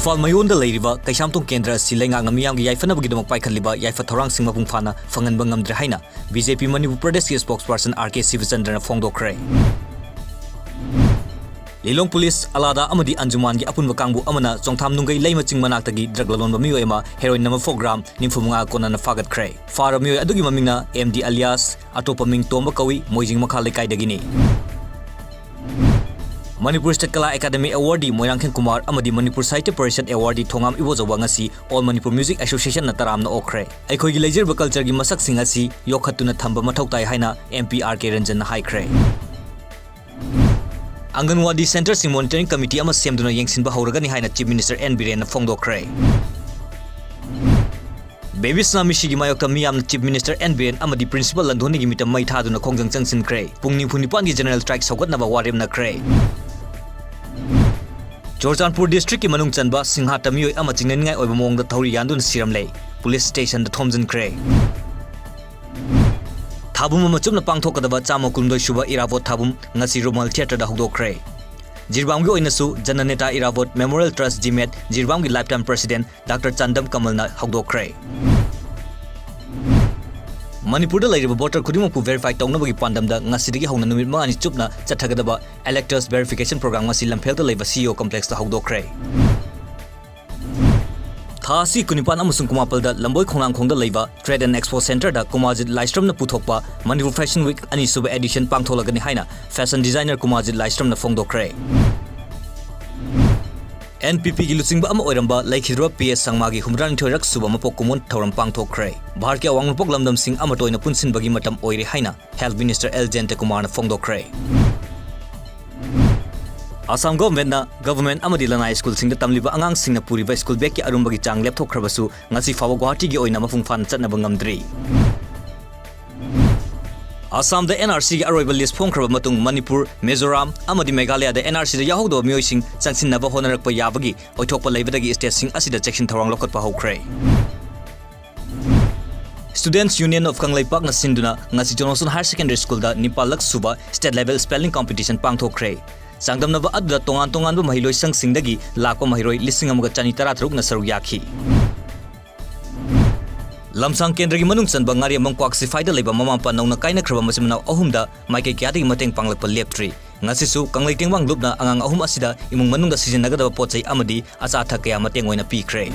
Imphal Mayon da leiriba Kaishamtong Kendra si lenga ngamiyam gi yaifanabagidamok paikhanliba yaifa thorang singma pungphana fanganba ngamdre haina BJP Manipur Pradesh spokesperson RK Sivachandra fongdokre. Lilong Police Alada amadi Anjuman gi apunba kangbu amana chongtham nungai leima chingmanakta drug lalonba miyo ema heroin nama 4 gram nimfumunga konana fagat kre. Fara miyo adugi mamingna MD alias atopa ming tomba kawi moijing makha lekai dagini. Manipur State Kala Academy Awardee Moirangkhen Kumar amadi Manipur Sahitya Parishad Awardee Thongam Iwojawa ngasi All Manipur Music Association na taramna okre. Aikoi gi leisure culture gi masak sing asi yokhatuna thamba mathau tai haina MP RK Ranjan na haikre. Anganwadi Center sing Monitoring Committee ama semduna yengsinba hauragani haina Chief Minister N Biren na fongdokre. Babies na mishigi mayokta miyam Chief Minister N Biren amadi Principal Landhoni gi mitam mai thaduna khongjang changsin kre. Pungni phunipan gi General Strike saugatnaba warem na kre. Chorchanpur District ki manung chanba Singhata miyoi ama chingngai oiba mongda thauri yandun siramlei Police Station da Thomjan kre. Thabum ama chumna pangthokadaba chama kulmdoi suba Iravot thabum ngasi Romal Theatre da hogdokre. Jirbam gi oinasu Jananeta Iravot Memorial Trust Jimet Jirbam gi Lifetime President Dr. Chandam Kamal na hogdokre. Manipur da lairiba voter khudimok pu verify tawnabagi pandamda ngasidagi hauna numit mangani chupna chathagadaba electors verification program ngasi lamphel da leiba CEO complex da hogdokre. Thasi kunipan amusung kumapal da lamboi khongang khongda leiba Trade and Expo Center da Kumajit Lystrom na puthokpa Manipur Fashion Week ani suba edition pangtholagani haina fashion designer Kumajit Lystrom na fongdokre. NPP gi luchingba ama oiramba laikhidra PS sangmagi humran thorak suba mapok kumon thoram pangthokre. Bharkiya wanglupok lamdam sing ama toina punsinbagi matam oire haina Health Minister L Jente Kumar na fongdokre. Assam government amadi lanai school sing da tamliba angang sing na puriba school bag ki arumbagi chang lepthokrabasu ngasi fawa Guwahati gi oina mafungfan chatnaba ngamdri. Assam da NRC gi aroiba list phongkraba matung Manipur, Mizoram amadi Meghalaya da NRC da yahogdo mioising changsinnaba honarakpa yabagi oithokpa leibadagi state sing asida section thawang lokotpa hokre. Students Union of Kanglaipak na sinduna ngasi Johnson Higher Secondary School da Nipalak suba state level spelling competition pangthokre. Sangdamnaba adda tongan-tonganba mahiloi sangsingdagi lakpa mahiroi 1913 na saruk yakhi. Lamsang Kendra gi manung chanba ngari amang Kwaksify da leiba mamampa nauna kaina khraba masimna ahumda maikai kyadagi mateng panglakpa leptri. Ngasisu Kanglai Tengwang lupna angang ahum asida imung manungda sijinnagadaba pochai amadi acha thak kaya mateng oina pikre.